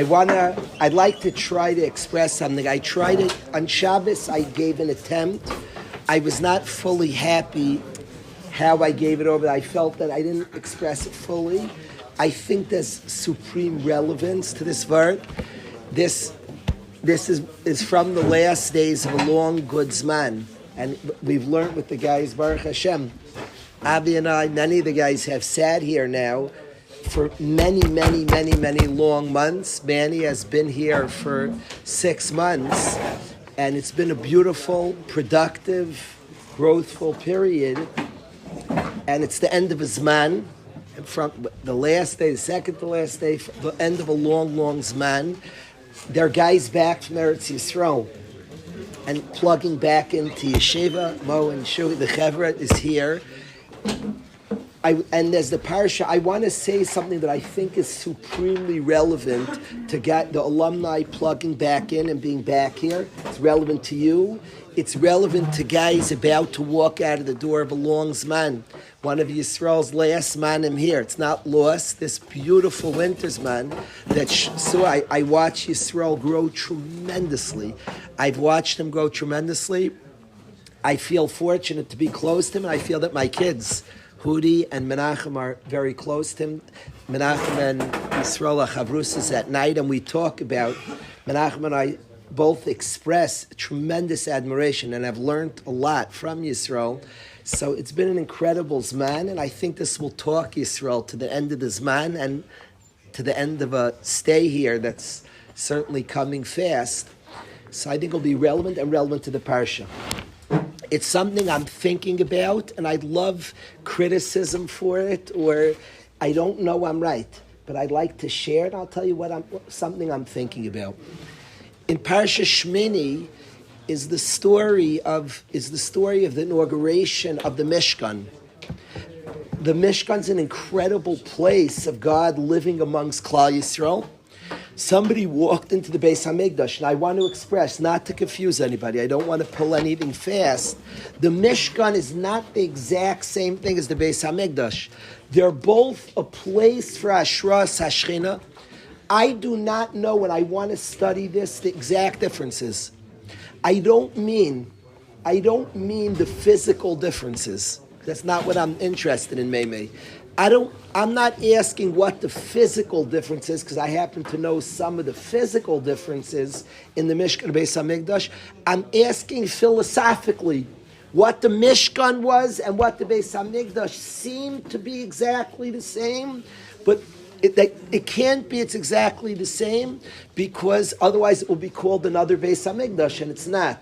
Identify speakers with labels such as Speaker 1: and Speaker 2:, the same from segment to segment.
Speaker 1: I'd like to try to express something. On Shabbos, I gave an attempt. I was not fully happy how I gave it over. I felt that I didn't express it fully. I think there's supreme relevance to this work. This is from the last days of a long, good Zman. And we've learned with the guys, Baruch Hashem, Avi and I, many of the guys have sat here now for many long months. Manny has been here for 6 months, and it's been a beautiful, productive, growthful period. And it's the end of a Zman, from the last day, the second to last day, the end of a long Zman. There are guys back from Eretz Yisrael and plugging back into Yeshiva. Mo and Shu, the Chevra is here. And there's the parasha. I want to say something that I think is supremely relevant to get the alumni plugging back in and being back here. It's relevant to you. It's relevant to guys about to walk out of the door of a long Zman. One of Yisrael's last Zmanim here. It's not lost. This beautiful winter Zman that I watched Yisrael grow tremendously. I've watched him grow tremendously. I feel fortunate to be close to him, and I feel that my kids, Hudi and Menachem, are very close to him. Menachem and Yisrael are chavrusas at night, and we talk about, Menachem and I both express tremendous admiration, and I've learned a lot from Yisrael. So it's been an incredible Zman, and I think this will talk Yisrael to the end of the Zman and to the end of a stay here that's certainly coming fast. So I think it'll be relevant and relevant to the parsha. It's something I'm thinking about, and I'd love criticism for it, or I don't know I'm right, but I'd like to share it. I'll tell you something I'm thinking about. In Parsha Shmini is the story of the inauguration of the Mishkan. The Mishkan's an incredible place of God living amongst Klal Yisrael. Somebody walked into the Beis HaMikdash, and I want to express, not to confuse anybody, I don't want to pull anything fast. The Mishkan is not the exact same thing as the Beis HaMikdash. They're both a place for Ashras HaShechina. I do not know, when I want to study this, the exact differences. I don't mean the physical differences. That's not what I'm interested in, Meimei. I'm not asking what the physical difference is, because I happen to know some of the physical differences in the Mishkan and Beis HaMikdash. I'm asking philosophically what the Mishkan was and what the Beis HaMikdash seemed to be exactly the same, but it can't be it's exactly the same, because otherwise it will be called another Beis HaMikdash, and it's not.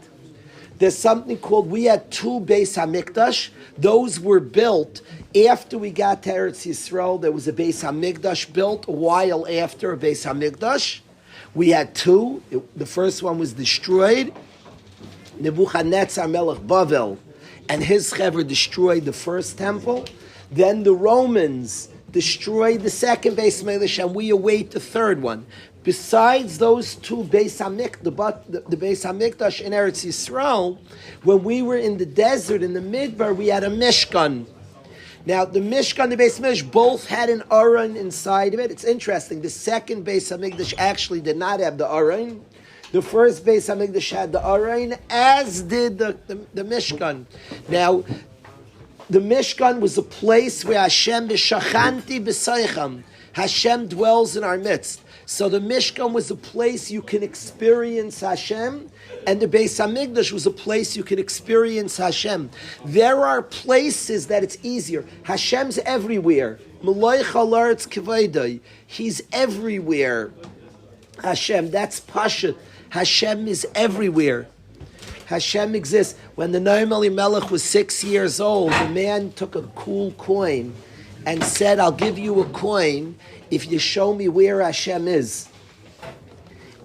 Speaker 1: There's something called, we had 2 Beis HaMikdash. Those were built after we got to Eretz Yisrael. There was a Beis HaMikdash built a while after a Beis HaMikdash. We had 2. The first one was destroyed. Nebuchadnezzar Melech Bavel and his chevra destroyed the first temple. Then the Romans destroyed the second Beis HaMikdash, and we await the third one. Besides those 2 Beis HaMikdash, the Beis HaMikdash in Eretz Yisrael, when we were in the desert, in the Midbar, we had a Mishkan. Now, the Mishkan and the Beis HaMikdash both had an Aron inside of it. It's interesting. The second Beis HaMikdash actually did not have the Aron. The first Beis HaMikdash had the Aron, as did the Mishkan. Now, the Mishkan was a place where Hashem b'shachanti b'seicham. Hashem dwells in our midst. So the Mishkan was a place you can experience Hashem, and the Beis HaMikdash was a place you can experience Hashem. There are places that it's easier. Hashem's everywhere. He's everywhere. Hashem, that's Pashat. Hashem is everywhere. Hashem exists. When the Noam Elimelech was 6 years old, the man took a cool coin and said, I'll give you a coin if you show me where Hashem is.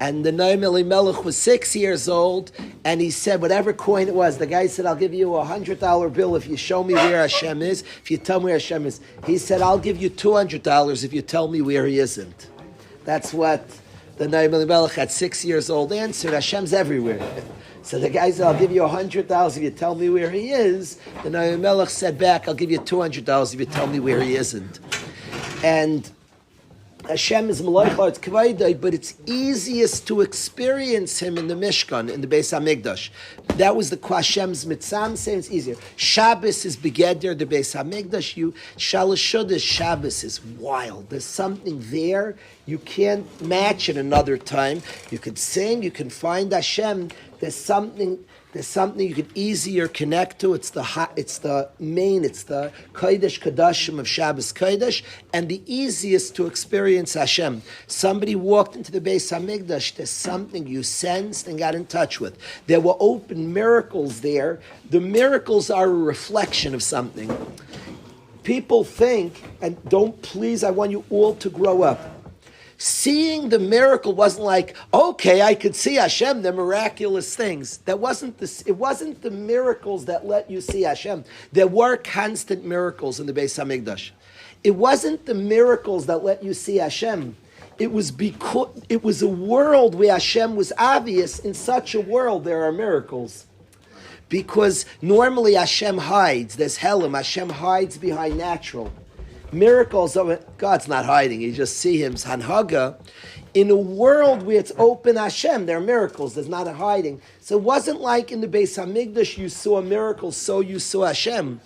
Speaker 1: And the Noam Elimelech was 6 years old, and he said, whatever coin it was, the guy said, I'll give you a $100 bill if you show me where Hashem is, if you tell me where Hashem is. He said, I'll give you $200 if you tell me where he isn't. That's what the Noam Elimelech at 6 years old answered, Hashem's everywhere. So the guy said, I'll give you $100 if you tell me where he is. The Noam Elimelech said back, I'll give you $200 if you tell me where he isn't. And Hashem is Malach, it's Kvaydai, but it's easiest to experience Him in the Mishkan, in the Beis HaMikdash. That was the Hashem's Mitzam, saying it's easier. Shabbos is Begeder, the Beis HaMikdash. Shalosh Chodesh Shabbos is wild. There's something there you can't match it another time. You could sing, you can find Hashem. There's something you could easier connect to. It's the Kodesh Kodashim of Shabbos Kodesh, and the easiest to experience Hashem. Somebody walked into the Beis HaMikdash, there's something you sensed and got in touch with. There were open miracles there. The miracles are a reflection of something. People think, and I want you all to grow up. Seeing the miracle wasn't like, okay, I could see Hashem, the miraculous things. It wasn't the miracles that let you see Hashem. There were constant miracles in the Beis HaMikdash. It wasn't the miracles that let you see Hashem. It was because it was a world where Hashem was obvious. In such a world, there are miracles. Because normally Hashem hides. There's Helam. Hashem hides behind natural. Miracles, God's not hiding. You just see Him. Hanhaga. In a world where it's open Hashem, there are miracles. There's not a hiding. So it wasn't like in the Beis HaMikdash you saw a miracle, so you saw Hashem.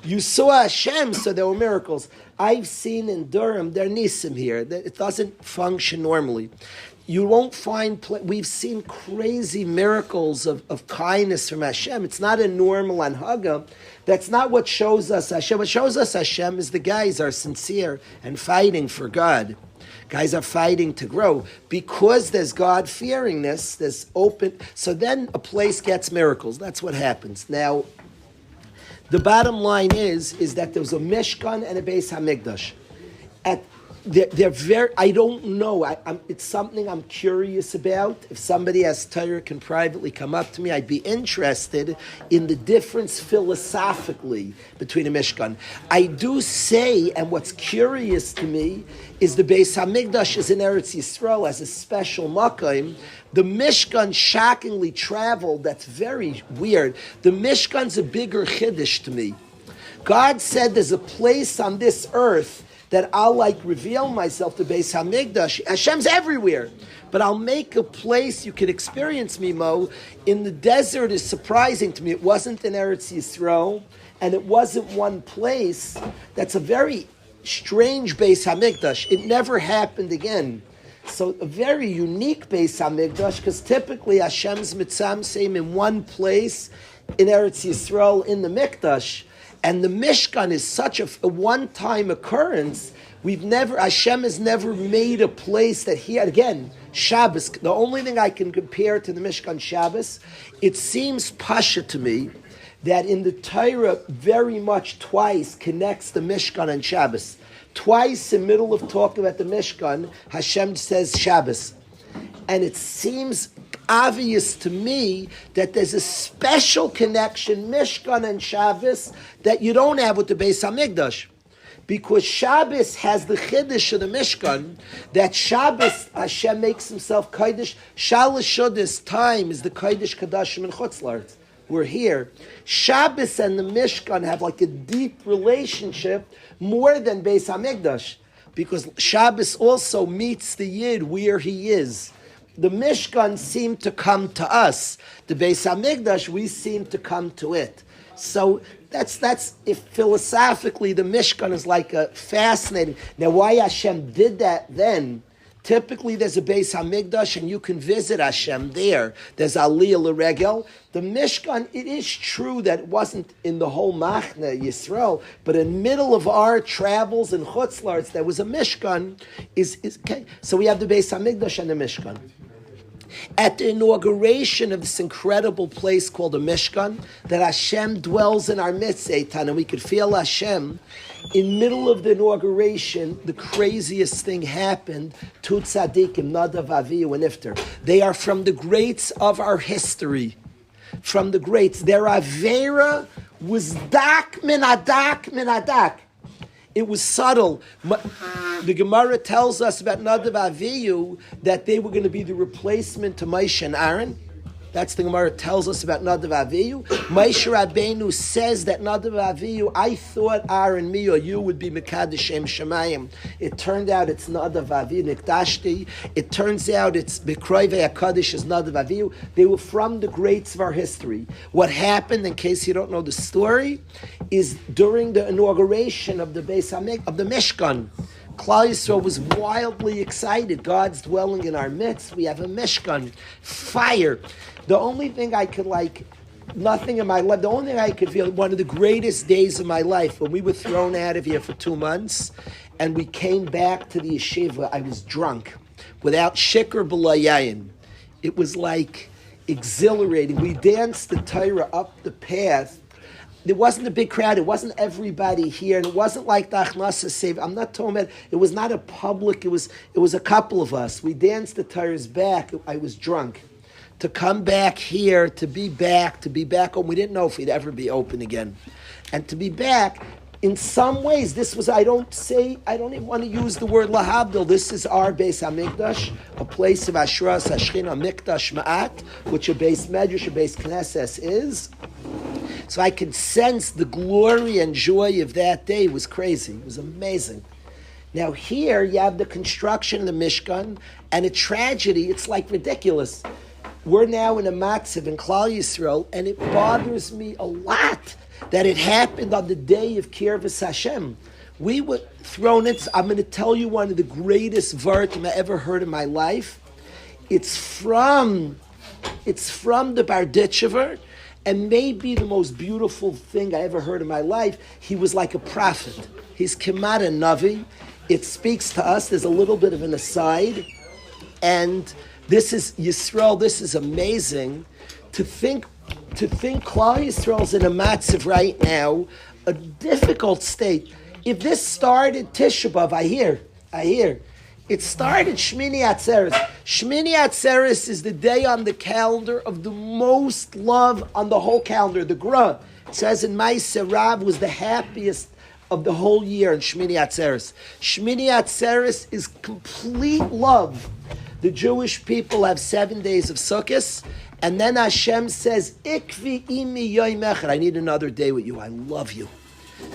Speaker 1: You saw Hashem, so there were miracles. I've seen in Durham, there are nisim here. It doesn't function normally. You won't find, we've seen crazy miracles of kindness from Hashem. It's not a normal anhaga. That's not what shows us Hashem. What shows us Hashem is the guys are sincere and fighting for God. Guys are fighting to grow. Because there's God-fearingness, there's open, so then a place gets miracles. That's what happens. Now, the bottom line is that there was a Mishkan and a Beis HaMikdash. They're very, I don't know, it's something I'm curious about. If somebody has Torah can privately come up to me, I'd be interested in the difference philosophically between a Mishkan. I do say, and what's curious to me, is the Beis HaMikdash is in Eretz Yisrael as a special Makayim. The Mishkan shockingly traveled, that's very weird. The Mishkan's a bigger Chiddush to me. God said there's a place on this earth that I'll reveal myself to Beis HaMikdash. Hashem's everywhere. But I'll make a place you can experience me, Mo. In the desert is surprising to me. It wasn't in Eretz Yisrael, and it wasn't one place. That's a very strange Beis HaMikdash. It never happened again. So a very unique Beis HaMikdash, because typically Hashem's mitzam same in one place, in Eretz Yisrael, in the Mikdash. And the Mishkan is such a one-time occurrence. Hashem has never made a place that again, Shabbos, the only thing I can compare to the Mishkan Shabbos, it seems Pasha to me that in the Torah very much twice connects the Mishkan and Shabbos. Twice in the middle of talking about the Mishkan, Hashem says Shabbos. And it seems obvious to me that there's a special connection, Mishkan and Shabbos, that you don't have with the Beis HaMikdash. Because Shabbos has the Chiddush of the Mishkan, that Shabbos, Hashem makes Himself Kodesh. Shalosh Chodesh time is the Kodesh Kodashim and Chutz La'aretz. We're here. Shabbos and the Mishkan have a deep relationship more than Beis HaMikdash. Because Shabbos also meets the Yid where he is. The Mishkan seemed to come to us. The Beis HaMikdash, we seem to come to it. So that's if philosophically the Mishkan is a fascinating. Now why Hashem did that then? Typically there's a Beis HaMikdash and you can visit Hashem there. There's Aliyah L'Regel. The Mishkan, it is true that it wasn't in the whole Machna Yisrael, but in the middle of our travels in Chutz La'aretz, there was a Mishkan. Okay. So we have the Beis HaMikdash and the Mishkan. At the inauguration of this incredible place called the Mishkan, that Hashem dwells in our midst, Eitan, and we could feel Hashem, in middle of the inauguration, the craziest thing happened to Tzadikim, Nadav, Avihu, and Iftar. They are from the greats of our history. From the greats. Their Avera was dak min adak min adak. It was subtle. The Gemara tells us about Nadav Avihu that they were going to be the replacement to Moshe and Aaron. That's the Gemara tells us about Nadav Avihu. Moshe Rabbeinu says that Nadav Avihu, I thought Aaron, me, or you would be Mekadesh Shem Shemayim. It turned out it's Nadav Avihu, Nikdashti. It turns out it's B'Kroivei HaKadosh is Nadav Avihu. They were from the greats of our history. What happened, in case you don't know the story, is during the inauguration of the Beis Hamikdash, of the Mishkan, Klal Yisrael was wildly excited. God's dwelling in our midst. We have a Mishkan, fire. The only thing I could nothing in my life, the only thing I could feel, one of the greatest days of my life, when we were thrown out of here for 2 months, and we came back to the yeshiva, I was drunk, without shikr b'layayin. It was like exhilarating. We danced the Torah up the path. There wasn't a big crowd. It wasn't everybody here, and it wasn't like the Achnasa Save. I'm not talking about. It was not a public. It was a couple of us. We danced the Torah's back. I was drunk. To come back here, to be back home. We didn't know if we'd ever be open again, and to be back. In some ways, this was. I don't even want to use the word lahavdil. This is our Beis Hamikdash, a place of Ashras Hashchina Mikdash Ma'at, which a Beis Medrash, a Beis Knesses is. So I could sense the glory and joy of that day. It was crazy. It was amazing. Now here you have the construction of the Mishkan and a tragedy. It's like ridiculous. We're now in a matzav in Klal Yisrael, and it bothers me a lot that it happened on the day of Kirvas Hashem. We were thrown into, I'm going to tell you one of the greatest vartim I ever heard in my life. It's from the Barditchever, and maybe the most beautiful thing I ever heard in my life. He was like a prophet. He's Kemat and Navi. It speaks to us. There's a little bit of an aside. And this is Yisrael. This is amazing. To think Klal Yisrael's in a matzav right now, a difficult state. If this started Tisha B'Av, I hear. It started Shmini Atzeres. Shmini Atzeres is the day on the calendar of the most love on the whole calendar. The Gra says in Ma'aseh Rav was the happiest of the whole year in Shmini Atzeres. Shmini Atzeres is complete love. The Jewish people have 7 days of Sukkot, and then Hashem says, Ikvi imi yoim echad. I need another day with you. I love you.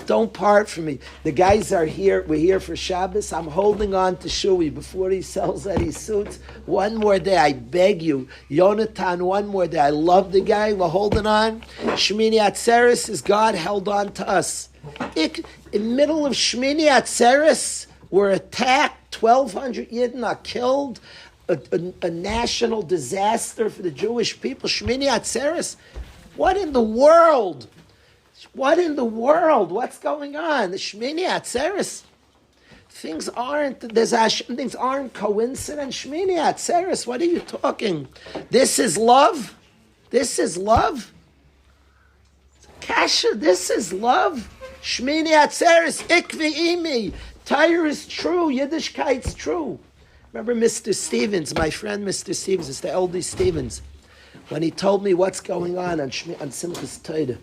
Speaker 1: Don't part from me. The guys are here. We're here for Shabbos. I'm holding on to Shui before he sells any suits. One more day, I beg you. Yonatan, one more day. I love the guy. We're holding on. Shmini Atzeres is God held on to us. In the middle of Shmini Atzeres, we're attacked. 1,200 Yidden are killed. A national disaster for the Jewish people. Shmini Atzeres. What in the world? What's going on? The Shmini Atzeres. Things aren't coincident. Shmini Atzeres. What are you talking? This is love. Kasha. This is love. Shmini Atzeres. Ikvi imi. Torah is true. Yiddishkeit's true. Remember Mr. Stevens, my friend Mr. Stevens, it's the L.D. Stevens, when he told me what's going on Simchas Torah.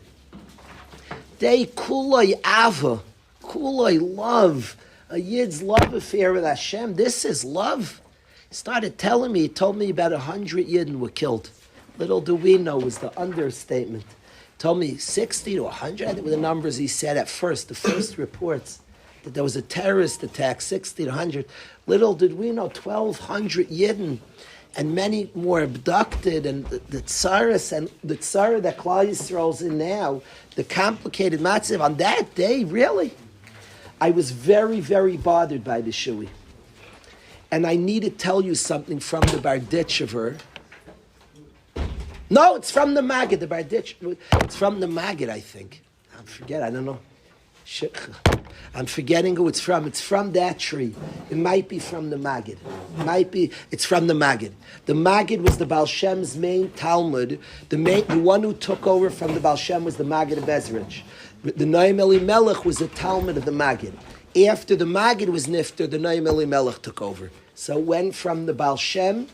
Speaker 1: They kuloi ava, kuloi love, a Yid's love affair with Hashem. This is love. He started telling me, he told me about 100 Yidden were killed. Little do we know was the understatement. He told me 60 to 100, I think were the numbers he said at first, the first reports, that there was a terrorist attack, 60 to 100. Little did we know, 1,200 Yidden, and many more abducted, and the tsaras and the tsara that Klal Yisrael's in now, the complicated matzav on that day, really. I was very, very bothered by the Shui. And I need to tell you something from the Barditchever. No, it's from the Maggid, the Barditchever. It's from the Maggid, I think. I don't know. I'm forgetting who it's from. It's from that tree. It might be from the Maggid. It's from the Maggid. The Maggid was the Baal Shem's main Talmud. The one who took over from the Baal Shem was the Maggid of Ezrich. The Noam Elimelech was the Talmud of the Maggid. After the Maggid was nifter, the Noam Elimelech took over. So it went from the Baal Shem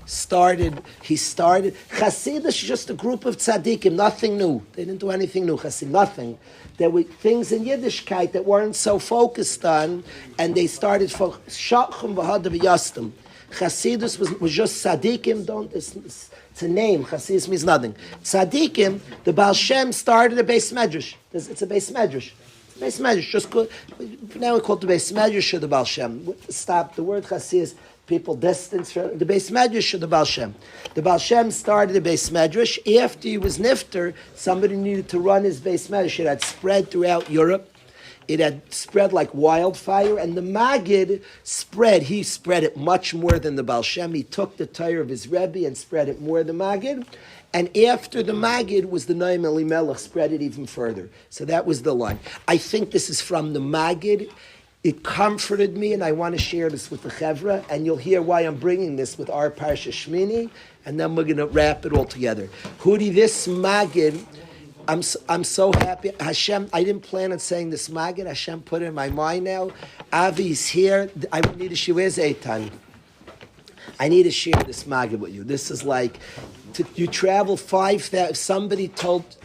Speaker 1: started. Chassidus is just a group of tzaddikim, nothing new. They didn't do anything new, nothing. There were things in Yiddishkeit that weren't so focused on, and they started Shachum v'hadav yastim. Chasidus was just tzaddikim. It's a name. Chasidus means nothing. Tzaddikim, the Baal Shem started a beis medrash. It's a beis medrash. Beis medrash. Now we call it the beis medrash of the Baal Shem. Stop. The word Chasidus, people distance from the beis medrash of the Baal Shem. The Baal Shem started a beis medrash. After he was nifter, somebody needed to run his beis medrash. It had spread throughout Europe. It had spread like wildfire, and the Maggid spread. He spread it much more than the Baal Shem. He took the Torah of his Rebbe and spread it more than the Maggid. And after the Maggid was the Noam Elimelech, spread it even further. So that was the line. I think this is from the Maggid. It comforted me, and I want to share this with the Chevra, and you'll hear why I'm bringing this with our Parsha Shmini, and then we're going to wrap it all together. Hudi, this Maggid, I'm so happy. Hashem, I didn't plan on saying this Maggid. Hashem put it in my mind now. Avi's here. I need to share. Where's Eitan? I need to share this Maggid with you. This is like, you travel 5,000. If somebody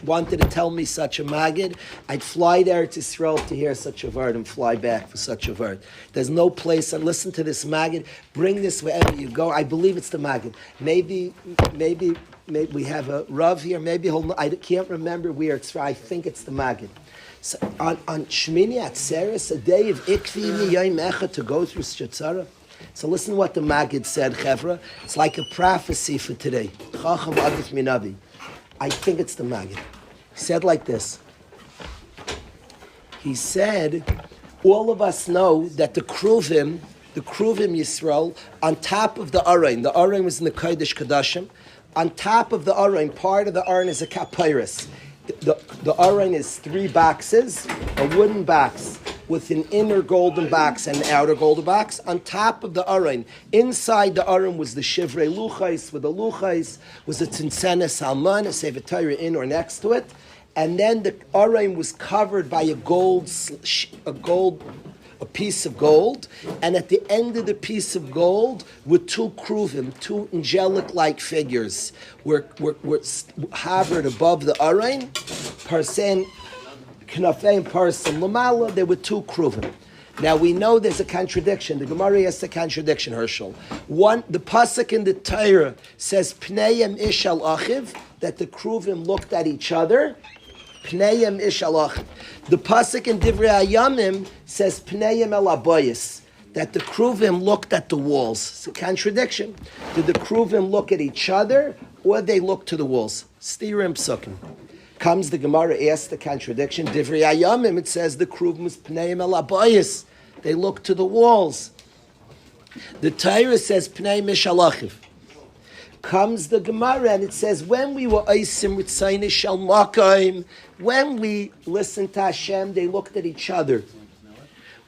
Speaker 1: wanted to tell me such a Maggid, I'd fly there to Israel to hear such a word and fly back for such a word. There's no place. And listen to this Maggid. Bring this wherever you go. I believe it's the Maggid. Maybe we have a Rav here. Maybe I can't remember where it's from. I think it's the Maggid. So on Shmini Atzeres, a day of Ikvi Miyayim Echad to go through Shetzara. So listen to what the Maggid said, Chevra. It's like a prophecy for today. Chacham Adif Minavi. I think it's the Maggid. He said like this. He said, all of us know that the Kruvim Yisrael, on top of the Aron was in the Kodesh Kodashim. On top of the Aron, part of the Aron is a kapyrus. The Aron is 3 boxes, a wooden box with an inner golden box and an outer golden box. On top of the Aron, inside the Aron was the Shivrei Luchais, with the Luchais was a Tzintzenes Salman, a Sefer Torah in or next to it. And then the Aron was covered by a piece of gold, and at the end of the piece of gold were 2 kruvim, 2 angelic-like figures, were hovered above the Aron, parsen knafein parsen lamala. There were 2 kruvim. Now we know there's a contradiction. The Gemara has a contradiction, Herschel. One, the pasuk in the Torah says pneiim ish al achiv, that the kruvim looked at each other. Pneiim ish al achiv. The pasuk in Divrei Hayamim says pneiim el abayis, that the kruvim looked at the walls. It's a contradiction. Did the kruvim look at each other, or they looked to the walls? Stirim psukim. Comes the Gemara, asks the contradiction. Divrei Hayamim, it says the kruvim was pneiim el abayis. They looked to the walls. The Torah says pneiim ish al achiv. Comes the Gemara and it says, when we were Eisim Ritzayne Shel Makayim, when we listened to Hashem, they looked at each other.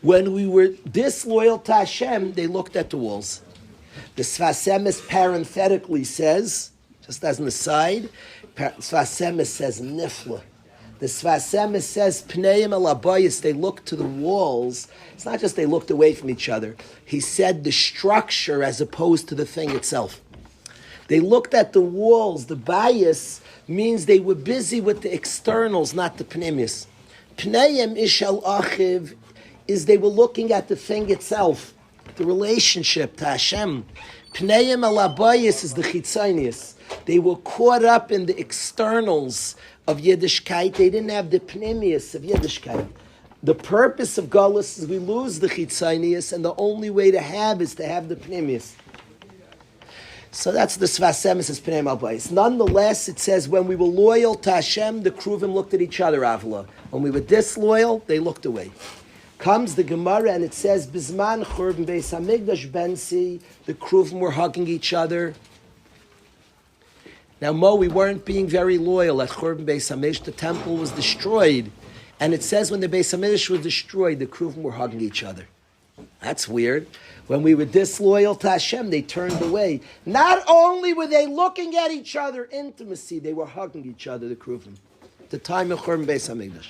Speaker 1: When we were disloyal to Hashem, they looked at the walls. The Sfas Emes parenthetically says, just as an aside, Sfas Emes says Nifla. The Sfas Emes says Pneim El Abayis, they looked to the walls. It's not just they looked away from each other. He said the structure as opposed to the thing itself. They looked at the walls. The bias means they were busy with the externals, not the pneumius. Pneim ishal achiv is they were looking at the thing itself, the relationship to Hashem. Pneim al abayis is the chitzonius. They were caught up in the externals of Yiddishkeit. They didn't have the pneumius of Yiddishkeit. The purpose of Galus is we lose the chitzonius, and the only way to have is to have the pneumius. So that's the Sfas Emes as Pnei Malbayis. Nonetheless, it says when we were loyal to Hashem, the Kruvim looked at each other, Avla. When we were disloyal, they looked away. Comes the Gemara and it says, Bizman Churban Beis Hamikdash Bensi, the Kruvim were hugging each other. Now, we weren't being very loyal at Churban Beis Hamikdash. The temple was destroyed. And it says when the Beis Hamikdash was destroyed, the Kruvim were hugging each other. That's weird. When we were disloyal to Hashem, they turned away. Not only were they looking at each other, intimacy, they were hugging each other, the Kruvim. The time of Churban Beis Hamikdash.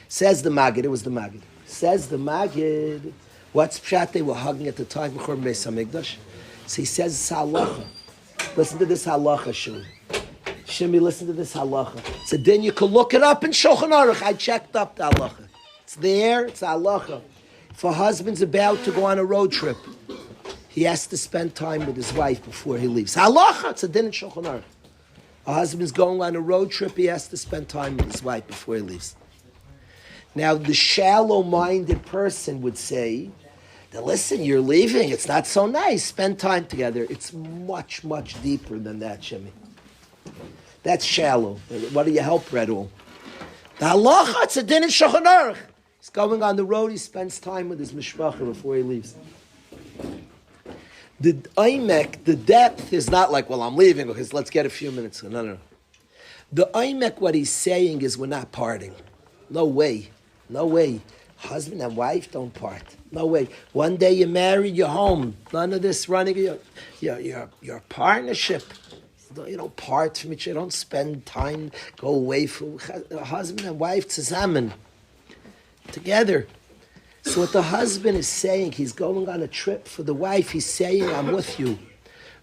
Speaker 1: Says the Maggid, it was the Maggid. Says the Maggid, what's pshat they were hugging at the time of Churban Beis Hamikdash? So he says it's halacha. Listen to this halacha, Shimi, listen to this halacha. So then you can look it up in Shulchan Aruch. I checked up the halacha. It's there, it's halacha. If a husband's about to go on a road trip, he has to spend time with his wife before he leaves. Halacha, it's a din in Shulchan Aruch. A husband's going on a road trip, he has to spend time with his wife before he leaves. Now, the shallow-minded person would say, now listen, you're leaving, it's not so nice, spend time together. It's much, much deeper than that, Shimmy. That's shallow. What do you help, Red All? The halacha, it's a din in Shulchan Aruch. He's going on the road, he spends time with his mishpacha before he leaves. The Aimek, the depth is not like, well, I'm leaving because let's get a few minutes. No. The Aimek, what he's saying is we're not parting. No way. Husband and wife don't part. No way. One day you're married, you're home. None of this running. Your partnership. You don't part from each other. You don't spend time, go away from husband and wife zusammen. Together. So what the husband is saying, he's going on a trip for the wife, he's saying, I'm with you.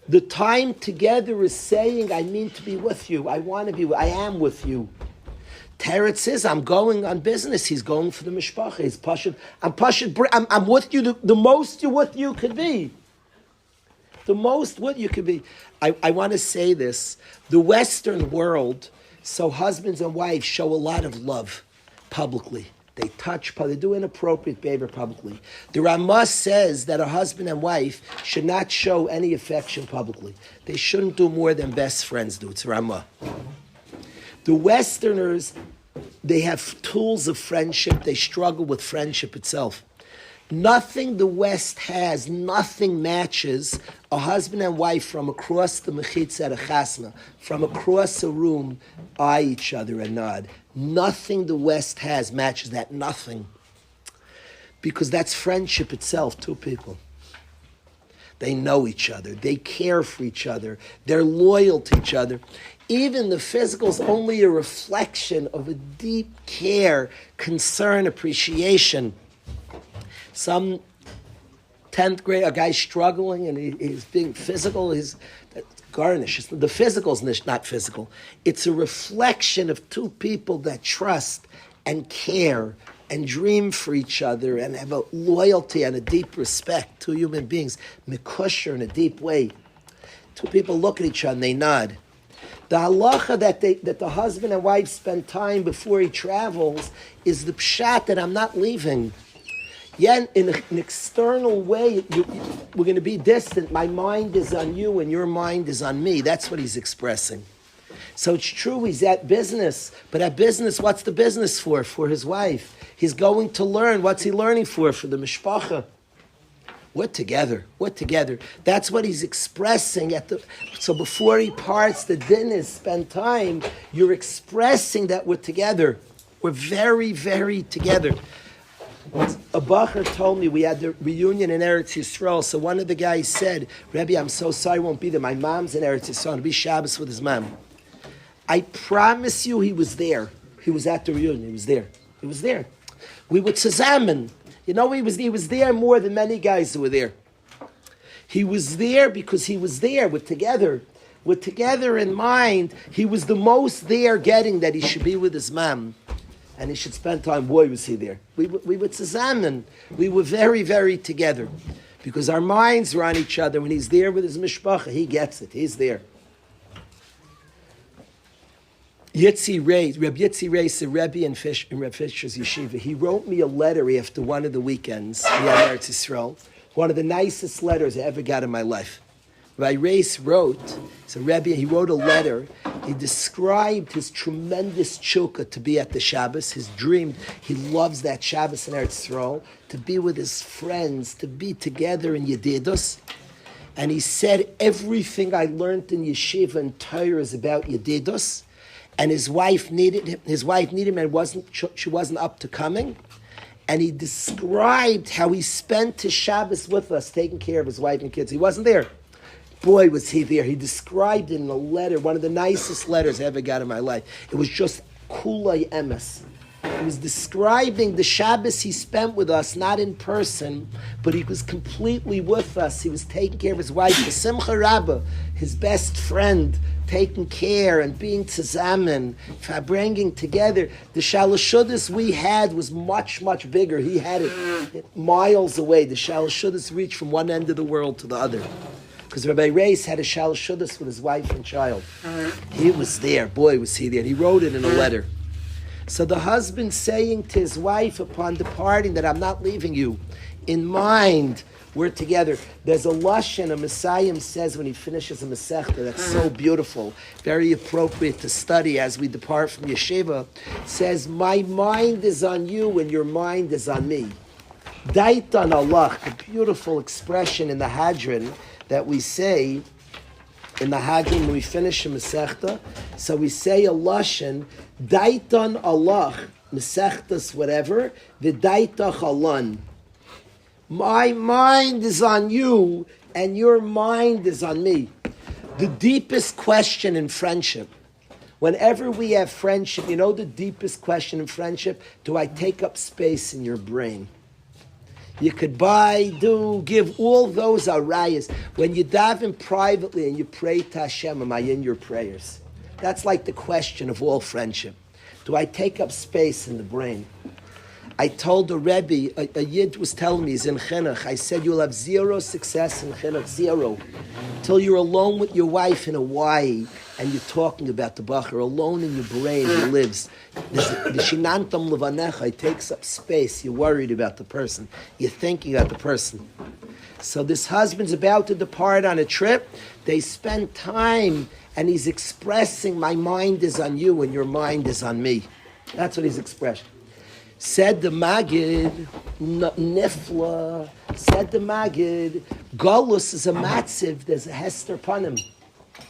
Speaker 1: The time together is saying, I mean to be with you. I am with you. Teretz says, I'm going on business. He's going for the mishpacha. He's pushing. I'm with you. The most you with you could be. The most what you could be. I want to say this. The Western world, so husbands and wives show a lot of love publicly. They touch, they do inappropriate behavior publicly. The Ramah says that a husband and wife should not show any affection publicly. They shouldn't do more than best friends do. It's Ramah. The Westerners, they have tools of friendship. They struggle with friendship itself. Nothing the West has, nothing matches a husband and wife from across the mechitza at a chasna, from across a room, eye each other and nod. Nothing the West has matches that, nothing. Because that's friendship itself, two people. They know each other, they care for each other, they're loyal to each other. Even the physical is only a reflection of a deep care, concern, appreciation. Some 10th grade, a guy's struggling and he's being physical, he's garnish. The physical is not physical. It's a reflection of two people that trust and care and dream for each other and have a loyalty and a deep respect. Two human beings, mekusher in a deep way. Two people look at each other and they nod. The halacha that the husband and wife spend time before he travels is the pshat that I'm not leaving. Yeah, in an external way, we're going to be distant. My mind is on you and your mind is on me. That's what he's expressing. So it's true, he's at business. But at business, what's the business for? For his wife. He's going to learn. What's he learning for? For the mishpacha. We're together. That's what he's expressing. So before he parts, the din is spend time. You're expressing that we're together. We're very, very together. A bacher told me we had the reunion in Eretz Yisrael. So one of the guys said, Rebbe, I'm so sorry I won't be there. My mom's in Eretz Yisrael. I'll be Shabbos with his mom. I promise you he was there. He was at the reunion. He was there. We were zusammen. You know, he was there more than many guys who were there. He was there because he was there. We're together. We're together in mind. He was the most there getting that he should be with his mom. And he should spend time. Boy, was he there. We were zusammen. We were very, very together. Because our minds were on each other. When he's there with his mishpacha, he gets it. He's there. Rabbi Yitzi Reis, the Rebbe in Reb Fisher's yeshiva, he wrote me a letter after one of the weekends we had Eretz Yisrael. One of the nicest letters I ever got in my life. Rabbi Reis wrote, so Rebbe, he wrote a letter. He described his tremendous chukka to be at the Shabbos, his dream. He loves that Shabbos in Eretz Yisrael, to be with his friends, to be together in Yedidus. And he said, everything I learned in yeshiva and Torah is about Yedidus. And his wife needed him and she wasn't up to coming. And he described how he spent his Shabbos with us, taking care of his wife and kids. He wasn't there. Boy, was he there. He described it in a letter, one of the nicest letters I ever got in my life. It was just kulay emes. He was describing the Shabbos he spent with us, not in person, but he was completely with us. He was taking care of his wife, the Simcha Rabbah, his best friend, taking care and being tzamen, bringing together. The Shalashudas we had was much, much bigger. He had it miles away. The Shalashudas reached from one end of the world to the other. Because Rabbi Reis had a Shalashudas with his wife and child. He was there. Boy, was he there. He wrote it in a letter. So the husband saying to his wife upon departing that I'm not leaving you. In mind, we're together. There's a lashon, a Messiah says when he finishes a Masechta, that's so beautiful, very appropriate to study as we depart from Yeshiva. It says, my mind is on you and your mind is on me. Daitan Allah, a beautiful expression in the Hadran that we say in the Hadran when we finish a Masechta. So we say a lashon, Daitan Allah, Masechtas whatever, v'daitach alan. My mind is on you and your mind is on me. The deepest question in friendship, whenever we have friendship, you know the deepest question in friendship? Do I take up space in your brain? You could buy, do, give, all those arayas. When you daven privately and you pray to Hashem, am I in your prayers? That's like the question of all friendship. Do I take up space in the brain? I told a Rebbe, a Yid was telling me, he's in Chinuch, I said, you'll have zero success in Chinuch, zero. Till you're alone with your wife in Hawaii and you're talking about the Bachar, alone in your brain, he lives. The Shinantam Levanecha, it takes up space, you're worried about the person, you're thinking about the person. So this husband's about to depart on a trip, they spend time and he's expressing, my mind is on you and your mind is on me. That's what he's expressing. Said the Magid, Nifla, said the Magid, Golus is a matziv, there's a Hester Panim.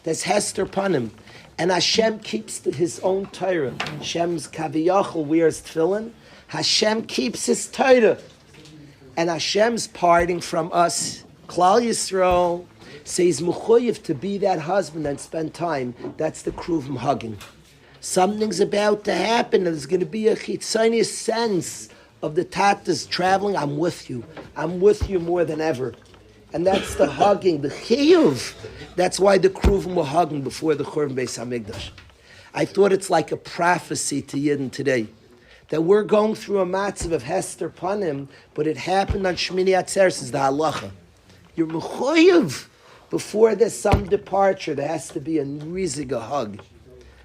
Speaker 1: There's Hester Panim. And Hashem keeps his own Torah. Hashem's Kaviyachal wears tefillin. Hashem keeps his Torah. And Hashem's parting from us. Klal Yisrael says Mechuyev to be that husband and spend time. That's the Kruvim hugging. Something's about to happen, and there's going to be a chitzonius sense of the tatas traveling. I'm with you more than ever. And that's the hugging, the chiyuv. That's why the Kruvim were hugging before the Churban Beis HaMikdash. I thought it's like a prophecy to Yidden today, that we're going through a matzav of Hester Panim, but it happened on Shmini Atzeres, is the halacha. You're mechuyev. Before there's some departure, there has to be a riziga hug.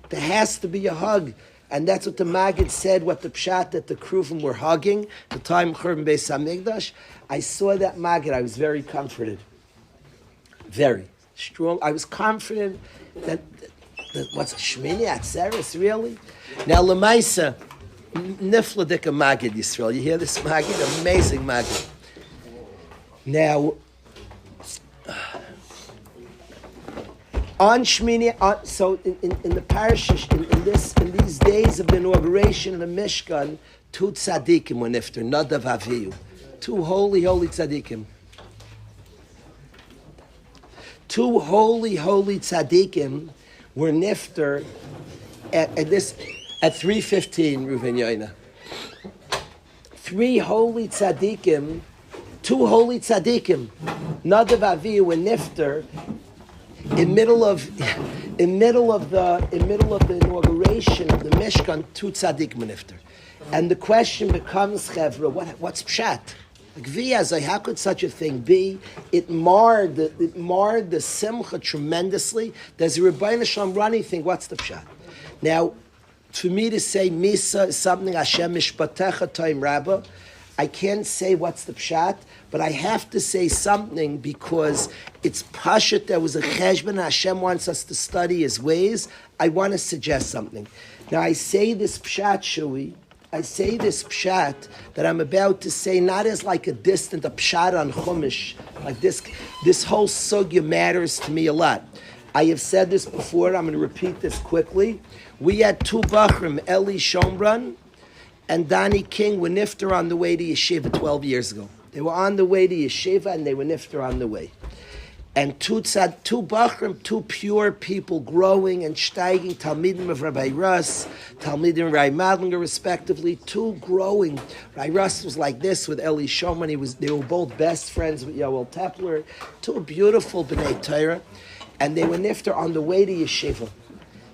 Speaker 1: There has to be a hug. And that's what the Maggid said, what the pshat that the Kruvim were hugging, the time Churban Beis HaMikdash. I saw that Maggid, I was very comforted. Very strong. I was confident that what's Shmini Atzeres, really? Now, Lemaisa, Nifla Dika Maggid Yisrael. You hear this Maggid? Amazing Maggid. Now, on Shmini, so in the parashish, in these days of the inauguration of the Mishkan, two tzaddikim were nifter, Nadav Avihu. Two holy tzaddikim. Two holy tzaddikim were nifter at 3:15, Reuven Yoina. Two holy tzaddikim, Nadav Avihu were nifter in middle of the inauguration of the Mishkan, two tzaddik nifter. And the question becomes, Chevra, what's pshat? Like v'yazai, how could such a thing be? It marred the simcha tremendously. There's a Rebbeinu Shalom running thing. What's the pshat? Now, for me to say Misa is something Hashem Mishpatecha Toim Rabbah, I can't say what's the pshat, but I have to say something because it's pashut. There was a cheshbon. Hashem wants us to study His ways. I want to suggest something. Now I say this pshat, Shui. I say this pshat that I'm about to say not as like a distant, a pshat on Chumash. Like this whole sugya matters to me a lot. I have said this before. I'm going to repeat this quickly. We had two bachrim, Eli Schonebraun and Dani King, were nifter on the way to yeshiva 12 years ago. They were on the way to yeshiva and they were nifter on the way. And two Bachrim, two pure people growing and steiging, Talmidim of Rabbi Russ, Talmidim of Rabbi Madlinger, respectively, two growing. Rabbi Russ was like this with Eli Shoman. They were both best friends with Yoel Tepler. Two beautiful B'nai Torah. And they were nifter on the way to Yeshiva.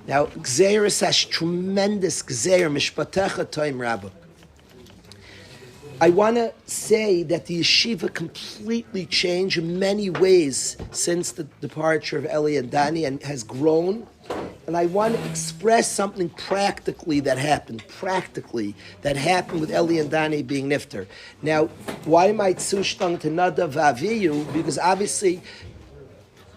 Speaker 1: Now, Gzeirus has tremendous Gzeir, Mishpatecha Toim Rabbah. I want to say that the yeshiva completely changed in many ways since the departure of Eli and Dani and has grown. And I want to express something practically that happened with Eli and Dani being nifter. Now, why am I zushtang to Nadav Aviyu? Because obviously,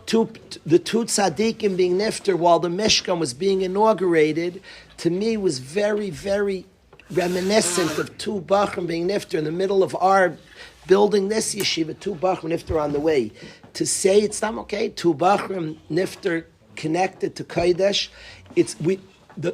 Speaker 1: the two tzaddikim being nifter while the Mishkan was being inaugurated, to me was very, very reminiscent of two Bachrim being nifter in the middle of our building this yeshiva, two Bachrim nifter on the way. To say it's not okay, two Bachrim nifter connected to Kodesh,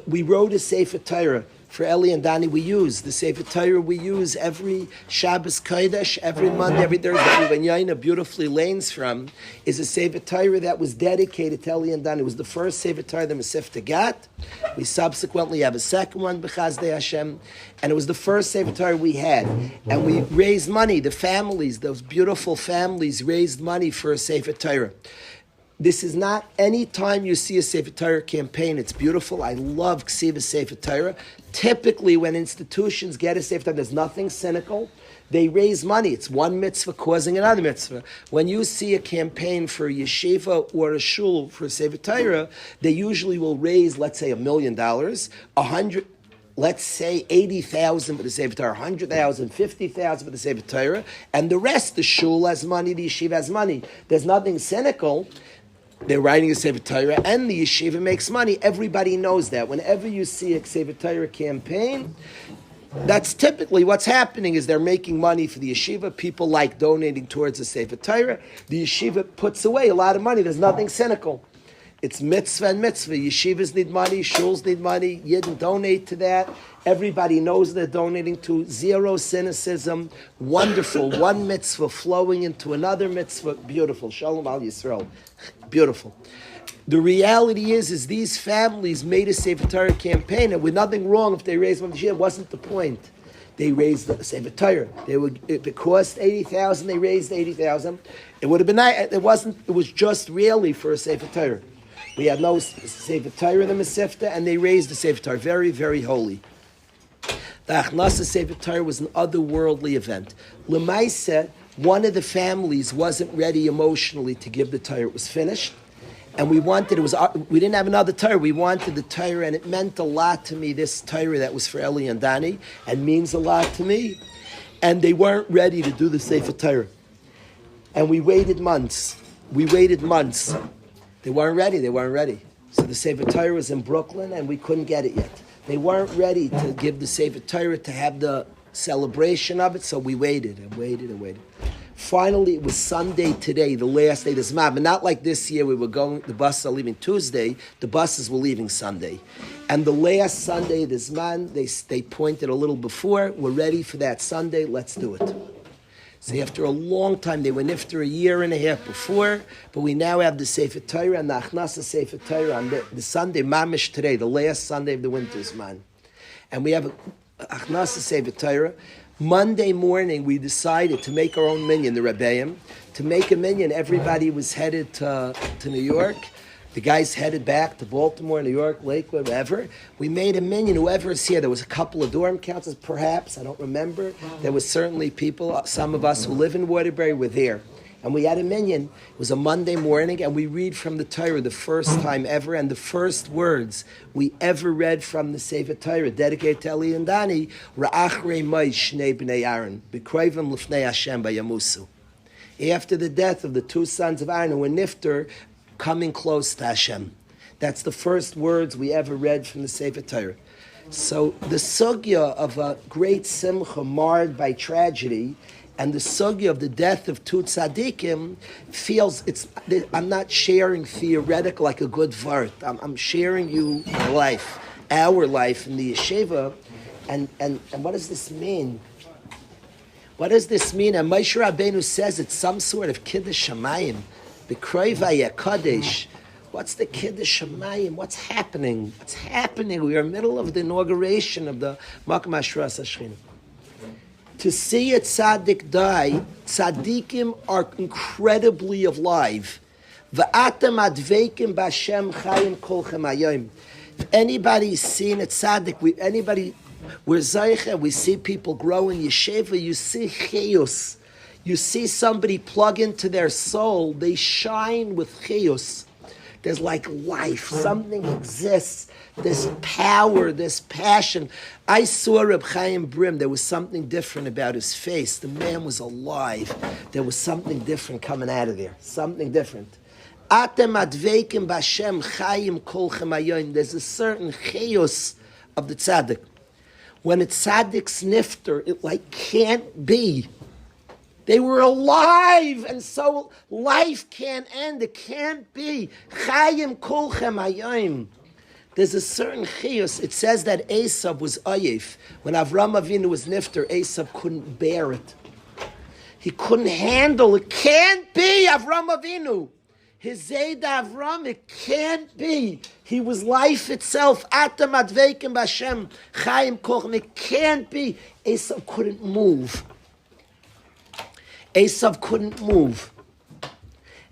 Speaker 1: we wrote a Sefer Torah for Eli and Dani. We use the Sefer Torah. We use every Shabbos Kodesh, every Monday, every Thursday. When Yaina beautifully lanes from is a Sefer Torah that was dedicated to Eli and Dani. It was the first Sefer Torah, the Masifta Gat. We subsequently have a second one, B'chazdei Hashem, and it was the first Sefer Torah we had. And we raised money. The families, those beautiful families, raised money for a Sefer Torah. This is not any time you see a Sefer Torah campaign. It's beautiful. I love Ksiva Sefer Torah. Typically, when institutions get a Sefer Torah, there's nothing cynical. They raise money. It's one mitzvah causing another mitzvah. When you see a campaign for a yeshiva or a shul for a Sefer Torah, they usually will raise, let's say, $1 million, 100. Let's say 80,000 for the Sefer Torah, 100,000, 50,000 for the Sefer Torah, and the rest, the shul has money, the yeshiva has money. There's nothing cynical. They're writing a Sefer Torah, and the yeshiva makes money. Everybody knows that. Whenever you see a Sefer Torah campaign, that's typically what's happening is they're making money for the yeshiva. People like donating towards the Sefer Torah. The yeshiva puts away a lot of money. There's nothing cynical. It's mitzvah and mitzvah. Yeshivas need money, shuls need money. Yidden donate to that. Everybody knows they're donating to. Zero cynicism. Wonderful. One mitzvah flowing into another mitzvah. Beautiful. Shalom al Yisrael. Beautiful. The reality is these families made a Sefer Torah campaign, and with nothing wrong if they raised money. It wasn't the point. They raised the Sefer Torah. If it cost 80,000, they raised 80,000. It would have been nice. It wasn't. It was just really for a Sefer Torah. We had no Sefer Torah in the Masifta, and they raised the Sefer Torah. Very, very holy. The Achnasa Sefer Torah was an otherworldly event. L'maiseh, one of the families wasn't ready emotionally to give the Torah. It was finished, and we didn't have another Torah. We wanted the Torah, and it meant a lot to me, this Torah that was for Eli and Dani, and means a lot to me. And they weren't ready to do the Sefer Torah. And we waited months. They weren't ready. So the Sefer Torah was in Brooklyn, and we couldn't get it yet. They weren't ready to give the Sefer Torah, to have the celebration of it, so we waited. Finally, it was Sunday today, the last day of this month. But not like this year, the buses are leaving Tuesday, the buses were leaving Sunday. And the last Sunday of this month, they pointed a little before, we're ready for that Sunday, let's do it. So after a long time, they were nifter a year and a half before, but we now have the Sefer Torah and the Achnasa Sefer Torah on the Sunday, Mamish today, the last Sunday of the winter's man. And we have a Achnasa Sefer Torah. Monday morning, we decided to make our own minyan, the Rebbeim. To make a minyan, everybody was headed to New York. The guys headed back to Baltimore, New York, Lakewood, wherever. We made a minyan, whoever is here. There was a couple of dorm councils, perhaps, I don't remember. There was certainly people, some of us who live in Waterbury were there. And we had a minyan. It was a Monday morning, and we read from the Torah the first time ever, and the first words we ever read from the Sefer Torah, dedicated to Eli and Dani, Ra'achrei Mai Shnei B'nei Aaron, B'kroivim L'fnei Hashem Bayamusu. After the death of the two sons of Aaron who were nifter, coming close to Hashem. That's the first words we ever read from the Sefer Torah. So the sugya of a great simcha marred by tragedy, and the sugya of the death of two tzaddikim feels I'm not sharing theoretical like a good vart. I'm sharing you my life, our life in the yeshiva, and what does this mean? What does this mean? And Moshe Rabbeinu says it's some sort of kiddush shamayim. B'kroivaya Kadesh. What's the Kiddush Shamayim? What's happening? What's happening? We are in the middle of the inauguration of the Makom Hashras HaShechina. To see a tzaddik die, tzaddikim are incredibly alive. V'atem adveikim b'Hashem chayim kolchem hayom. If anybody's seen a tzaddik, we're zeicha, we see people grow in yeshiva, you see chiyus. You see somebody plug into their soul, they shine with chiyus. There's like life, something exists, this power, this passion. I saw Reb Chaim Brim, there was something different about his face. The man was alive. There was something different coming out of there, something different. Atem adveikim b'Hashem chayim kolchem hayom. There's a certain chiyus of the tzaddik. When a tzaddik's nifter, it like can't be. They were alive, and so life can't end. It can't be. Chayim kolchem hayom. There's a certain chiyus. It says that Esav was ayif. When Avram Avinu was nifter, Esav couldn't bear it. He couldn't handle it. Can't be Avram Avinu. His Zayd Avram, it can't be. He was life itself. Atam adveikim b'Hashem chayim kolchem. It can't be. Esav couldn't move. Esav couldn't move.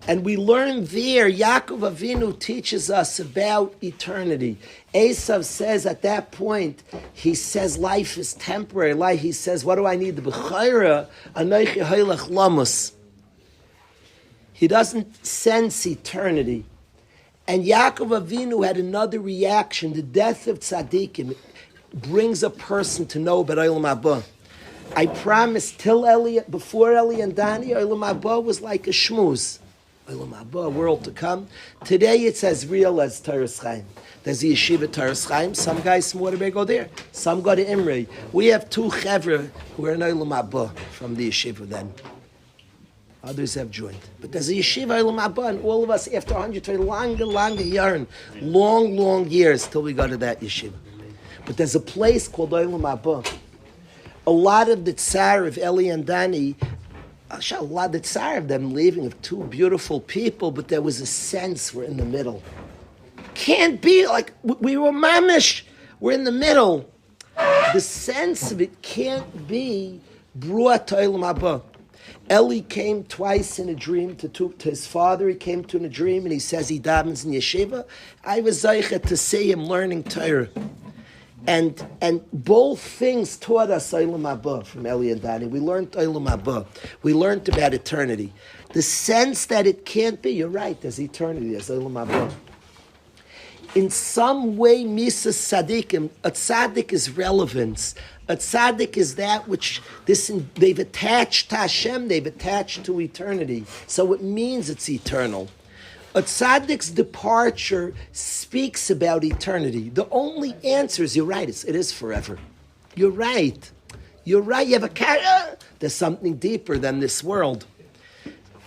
Speaker 1: And we learn there, Yaakov Avinu teaches us about eternity. Esav says at that point, he says life is temporary. He says, what do I need? The b'chayra, anoichi haylech lamus. He doesn't sense eternity. And Yaakov Avinu had another reaction. The death of tzaddikim brings a person to know about Olam Haba. I promise, before Eli and Dani, Olam Haba was like a shmooze. Olam Haba, world to come. Today it's as real as Torah's Chaim. There's the yeshiva Torah's Chaim. Some guys from Waterbury go there. Some go to Imre. We have two chevra who are in Olam Haba from the yeshiva then. Others have joined. But there's a yeshiva Olam Haba, and all of us, after 100 long yarn, long years till we go to that yeshiva. But there's a place called Olam Haba. A lot of the tsar of Eli and Dani, a lot of the tsar of them leaving of two beautiful people, but there was a sense we're in the middle. Can't be like we were mamish. We're in the middle. The sense of it can't be brought to Olam Haba. Eli came twice in a dream to his father. He came to in a dream and he says he davens in yeshiva. I was zeicha to see him learning Torah. And both things taught us Olam Haba from Eli and Dani. We learned Olam Haba. We learned about eternity. The sense that it can't be, you're right, there's eternity, there's Olam Haba. In some way, Misas Tzadikim, a tzaddik is relevance. A tzaddik is that which they've attached to Hashem, they've attached to eternity. So it means it's eternal. A tzaddik's departure speaks about eternity. The only answer is, you're right, it is forever. You're right. You have a kara. There's something deeper than this world.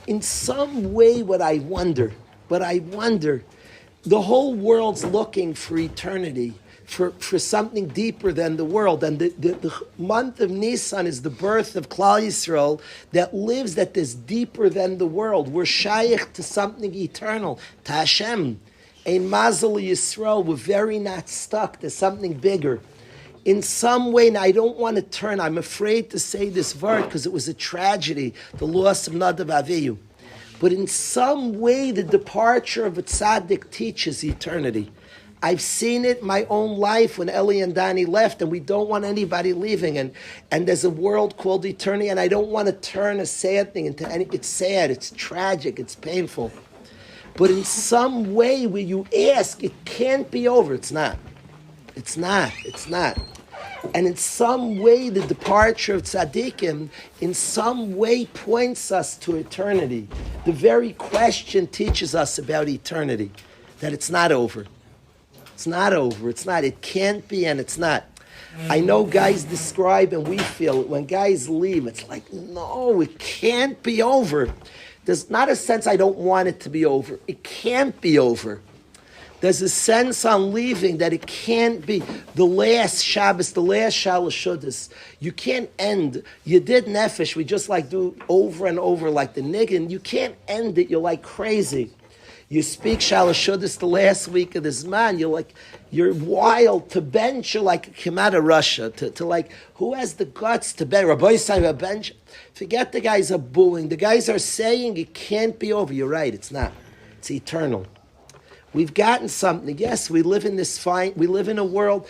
Speaker 1: In some way, what I wonder, the whole world's looking for eternity, for something deeper than the world. And the month of Nisan is the birth of Klal Yisrael that lives that is deeper than the world. We're shaykh to something eternal, to Hashem. Ein Mazel Yisrael, we're very not stuck. There's something bigger. In some way, and I don't want to turn, I'm afraid to say this word because it was a tragedy, the loss of Nadav Avihu. But in some way, the departure of a tzaddik teaches eternity. I've seen it in my own life when Eli and Dani left, and we don't want anybody leaving. And there's a world called eternity, and I don't want to turn a sad thing into any. It's sad, it's tragic, it's painful. But in some way, where you ask, it can't be over. It's not. It's not. And in some way, the departure of tzaddikim, in some way, points us to eternity. The very question teaches us about eternity, that it's not over. It's not over. It's not. It can't be, and it's not. I know guys describe, and we feel it. When guys leave, it's like, no, it can't be over. There's not a sense I don't want it to be over. It can't be over. There's a sense on leaving that it can't be the last Shabbos, the last Shalosh Shudas. You can't end. You did Nefesh. We just like do over and over like the niggin. You can't end it. You're like crazy. You speak Shalosh Shudas the last week of this man. You're wild to bench. You're like came out of Russia to like who has the guts to bench? Rabbi Yisrael bench. Forget the guys are booing. The guys are saying it can't be over. You're right. It's not. It's eternal. We've gotten something. Yes, we live in this fine. We live in a world.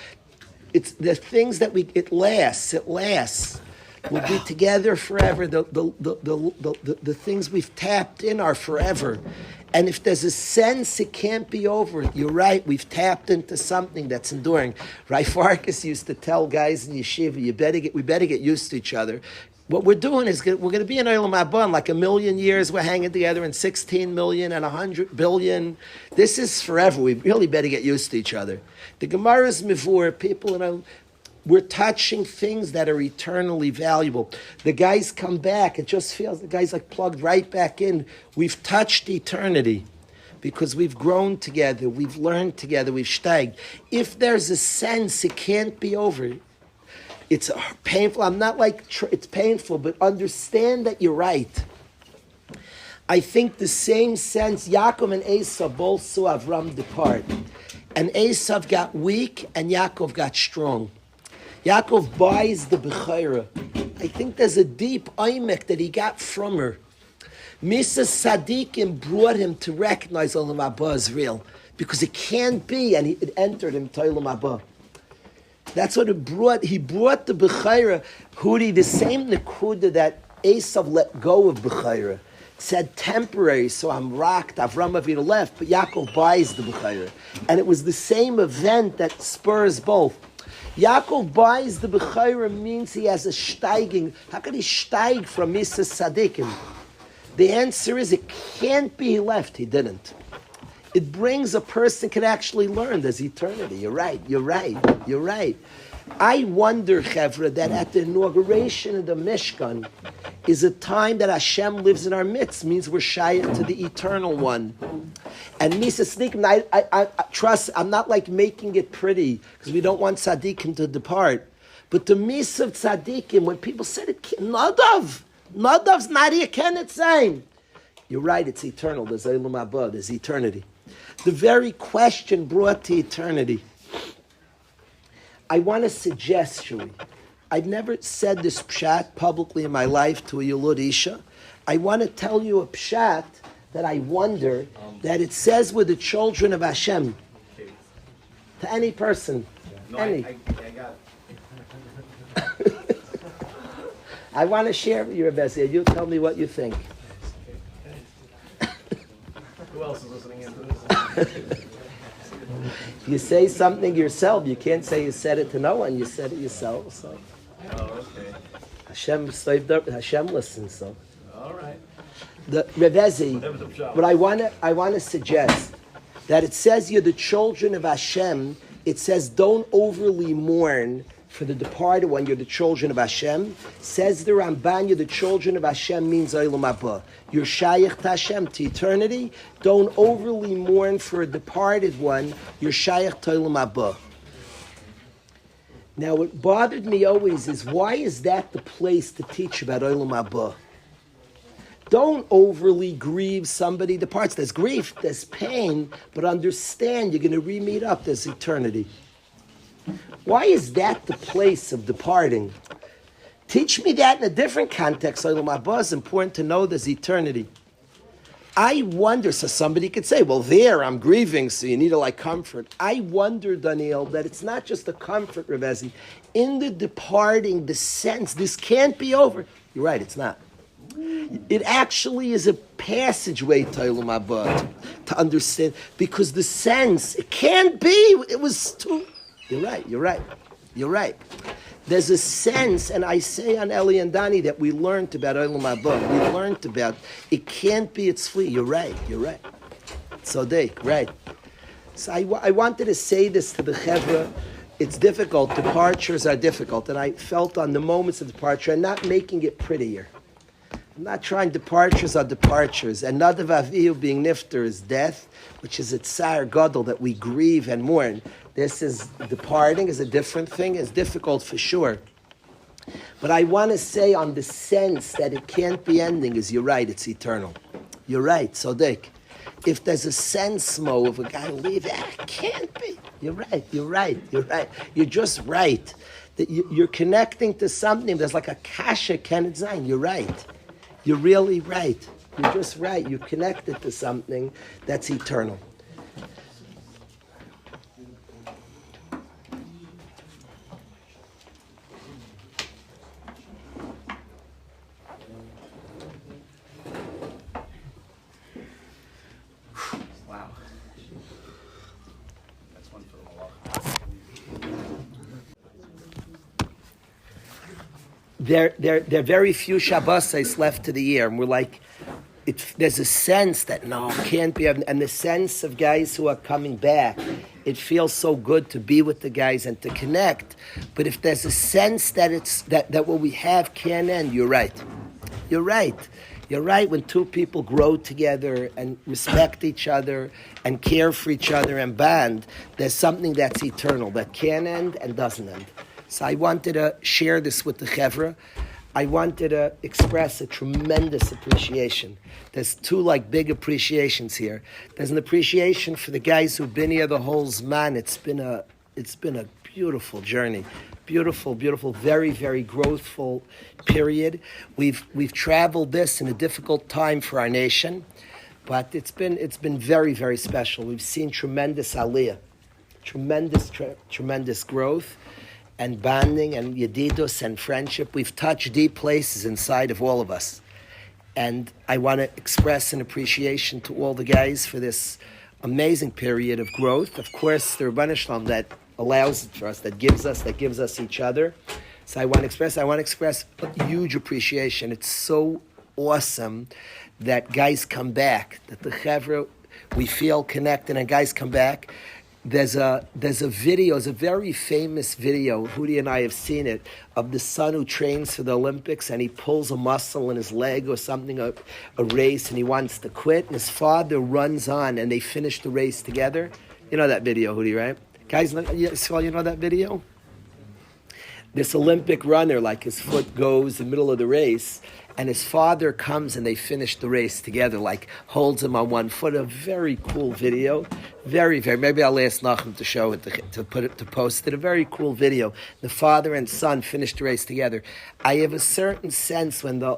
Speaker 1: It's the things that it lasts. It lasts. We'll be together forever. The things we've tapped in are forever. And if there's a sense it can't be over, you're right. We've tapped into something that's enduring. Rai Farkas used to tell guys in yeshiva, we better get used to each other. What we're doing is we're going to be in Olam Haba in like 1,000,000 years. We're hanging together in 16 million and 100 billion. This is forever. We really better get used to each other. The Gemara's Mivur, people, we're touching things that are eternally valuable. The guys come back. It just feels the guys like plugged right back in. We've touched eternity because we've grown together. We've learned together. We've steiged. If there's a sense it can't be over, it's painful. I'm not like it's painful, but understand that you're right. I think the same sense, Yaakov and Esav both saw Avram depart. And Esav got weak and Yaakov got strong. Yaakov buys the Bechira. I think there's a deep oimek that he got from her. Mrs. Sadiqim brought him to recognize Olam Haba is real. Because it can't be, and it entered him to Olam Haba. That's what it brought. He brought the Bechira, Hudi, the same Nekuda that Esav let go of Bechira. It said temporary, so I'm rocked. Avram Avinu left, but Yaakov buys the Bechira. And it was the same event that spurs both. Yaakov buys the Bechira means he has a steiging. How can he steig from Mrs. Sadiqim? The answer is it can't be he left. He didn't. It brings a person can actually learn. There's eternity. You're right. I wonder, Chevra, that at the inauguration of the Mishkan is a time that Hashem lives in our midst, means we're shayach to the Eternal One. And Misa Sadiqim, I trust, I'm not like making it pretty, because we don't want Tzaddikim to depart. But the Misa of Tzaddikim, when people said it, Nadav's not here, can it say? You're right, it's eternal. There's Olam Haba, there's eternity. The very question brought to eternity. I want to suggest, Shui, I've never said this pshat publicly in my life to a Yulud Isha. I want to tell you a pshat that I wonder that it says with the children of Hashem. To any person. No, any. I got it. I want to share with you, Rebbe. You tell me what you think.
Speaker 2: Who else is listening into this?
Speaker 1: You say something yourself. You can't say you said it to no one. You said it yourself. So.
Speaker 2: Oh, okay.
Speaker 1: Hashem saved up. Hashem listens. So.
Speaker 2: All right.
Speaker 1: The Revezi. But I want to suggest that it says you're the children of Hashem. It says don't overly mourn for the departed one. You're the children of Hashem. Says the Ramban, you're the children of Hashem means Olam Haba. You're shayach to Hashem to eternity. Don't overly mourn for a departed one. You're shayach to Olam Haba. Now, what bothered me always is why is that the place to teach about Olam Haba? Don't overly grieve somebody departs. There's grief, there's pain, but understand you're going to re-meet up. There's eternity. Why is that the place of departing? Teach me that in a different context. Olam Haba is important to know there's eternity. I wonder, so somebody could say, well, there, I'm grieving, so you need to comfort. I wonder, Daniel, that it's not just a comfort, Rebezi. In the departing, the sense, this can't be over. You're right, it's not. It actually is a passageway to Olam Haba, to understand, because the sense, it can't be, it was too... You're right. There's a sense, and I say on Eli and Dani that we learned about Olam Haba. We learned about it can't be, it's free. You're right. Sodek, right. So I wanted to say this to the Chevra. It's difficult. Departures are difficult. And I felt on the moments of departure, I'm not making it prettier. I'm not trying, departures are departures. And Nadav Avihu being nifter is death, which is a tsar gadol that we grieve and mourn. This is departing is a different thing. It's difficult for sure. But I want to say on the sense that it can't be ending is you're right, it's eternal. You're right, Sodiq. If there's a sense, Mo, of a guy leaving, it can't be. You're right. You're just right. That you're connecting to something. There's like a kasha Kenneth Zain. You're right. You're really right. You're just right. You're connected to something that's eternal.
Speaker 2: Wow. That's one for the malach.
Speaker 1: There are very few Shabbos left to the year, and we're like, there's a sense that no, can't be, and the sense of guys who are coming back, it feels so good to be with the guys and to connect. But if there's a sense that it's that what we have can end, you're right. You're right when two people grow together and respect each other and care for each other and bond, there's something that's eternal, that can end and doesn't end. So I wanted to share this with the Chevra. I wanted to express a tremendous appreciation. There's two big appreciations here. There's an appreciation for the guys who've been here the whole Zman. It's been a beautiful journey. Beautiful, very, very growthful period. We've traveled this in a difficult time for our nation, but it's been very, very special. We've seen tremendous aliyah, tremendous growth, and bonding, and yedidus, and friendship. We've touched deep places inside of all of us, and I want to express an appreciation to all the guys for this amazing period of growth. Of course, the Rebbeinu Shalom that allows it for us, that gives us each other. So I want to express a huge appreciation. It's so awesome that guys come back, that the Chevra, we feel connected and guys come back. There's a video, it's a very famous video, Hudi and I have seen it, of the son who trains for the Olympics and he pulls a muscle in his leg or something, a race, and he wants to quit, and his father runs on and they finish the race together. You know that video, Hudi, right? Guys, you know that video? This Olympic runner, his foot goes in the middle of the race, and his father comes and they finish the race together, holds him on one foot. A very cool video. Very, very, maybe I'll ask Nachum to show it, to post it. A very cool video. The father and son finished the race together. I have a certain sense when the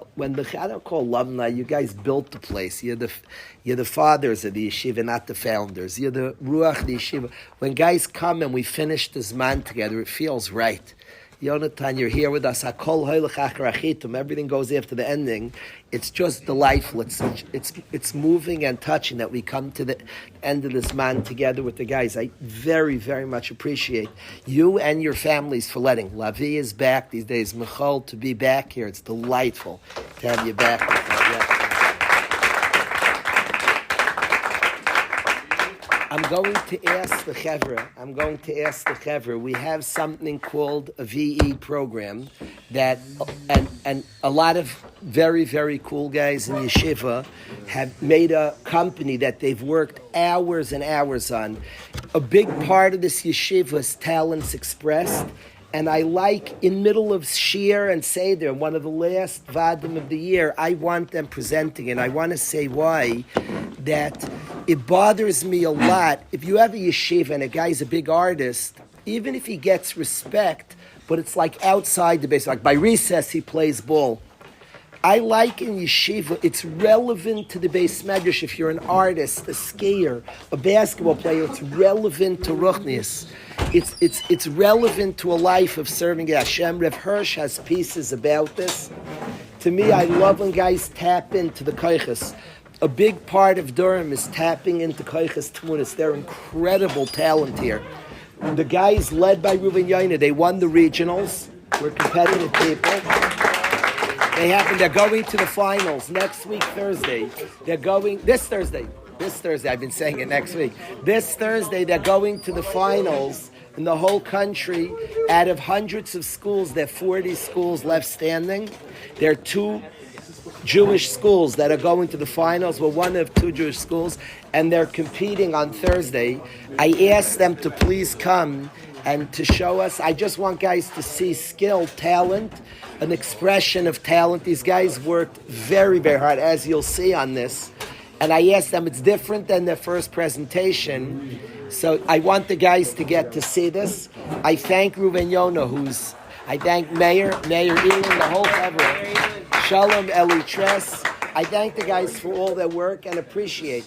Speaker 1: I don't call alumni, you guys built the place. You're the fathers of the yeshiva, not the founders. You're the ruach of the yeshiva. When guys come and we finish this man together, it feels right. Yonatan, you're here with us. Everything goes after the ending. It's just delightful. It's moving and touching that we come to the end of this man together with the guys. I very, very much appreciate you and your families for letting. Lavi is back these days. Michal, to be back here. It's delightful to have you back with us. Yes. I'm going to ask the Chevra. We have something called a VE program that, and a lot of very, very cool guys in Yeshiva have made a company that they've worked hours and hours on. A big part of this Yeshiva is talents expressed. And I in middle of Shir and Seder, one of the last Vadim of the year, I want them presenting, and I want to say why, that it bothers me a lot. If you have a yeshiva and a guy's a big artist, even if he gets respect, but it's outside the base, by recess he plays ball. I in yeshiva, it's relevant to the Beis Medrash. If you're an artist, a skier, a basketball player, it's relevant to Ruchnius. It's relevant to a life of serving Hashem. Rev Hirsch has pieces about this. To me, I love when guys tap into the koiches. A big part of Durham is tapping into koiches Tmunis. They're incredible talent here. The guys led by Reuven Yaina, they won the regionals. We're competitive people. They're going to the finals next week, Thursday. This Thursday, I've been saying it next week. This Thursday, they're going to the finals in the whole country. Out of hundreds of schools, there are 40 schools left standing. There are two Jewish schools that are going to the finals. We're one of 2 Jewish schools, and they're competing on Thursday. I asked them to please come and to show us. I just want guys to see skill, talent, an expression of talent. These guys worked very, very hard, as you'll see on this. And I asked them, it's different than their first presentation. So I want the guys to get to see this. I thank Ruven Yona, I thank Mayor Ian, the whole cover. Shalom Eli Tress. I thank the guys for all their work and appreciate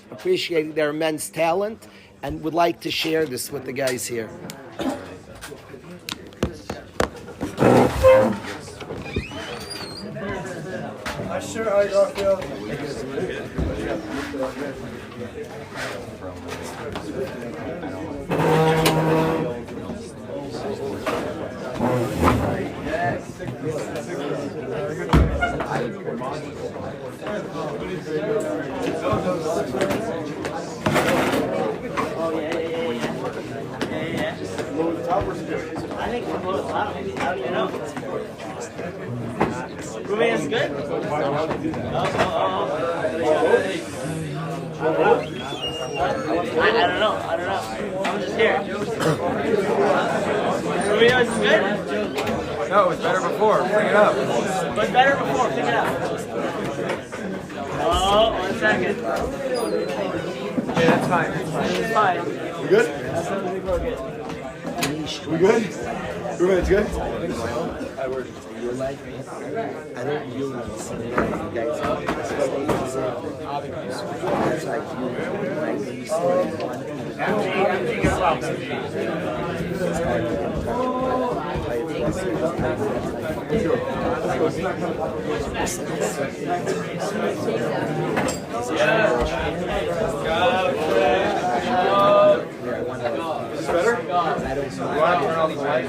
Speaker 1: their immense talent, and would like to share this with the guys here.
Speaker 3: Ruben is good? I don't know. I'm just here. Ruben is good?
Speaker 4: No, it was better before. Bring it up.
Speaker 3: It was better before. Pick it up. Oh, 1 second.
Speaker 4: Yeah, that's fine.
Speaker 3: It's fine.
Speaker 4: We good?
Speaker 3: That's what we broke it.
Speaker 4: We good? Ruben, it's good?
Speaker 1: I don't really see the guys. That's like
Speaker 4: Is this better? You want to turn off the light?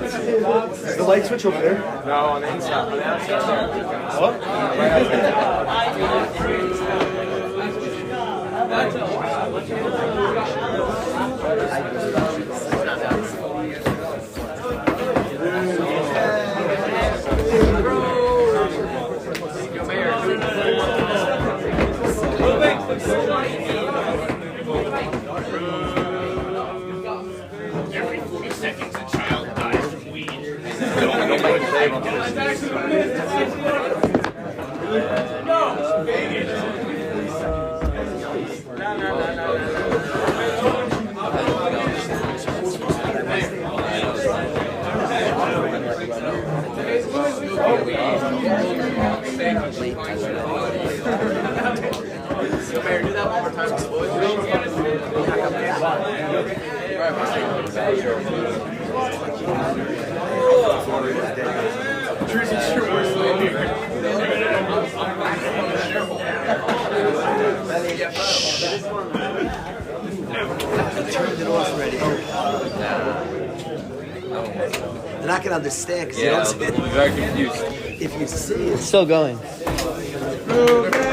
Speaker 4: Is the light switch over there? No, on the inside. On the outside. What? Right
Speaker 5: Every 40 seconds, a child dies from weed.
Speaker 2: Do that one more time for the boys.
Speaker 1: turned it off already. They're not going to understand because
Speaker 4: very confused.
Speaker 1: if you see it.
Speaker 6: Still going.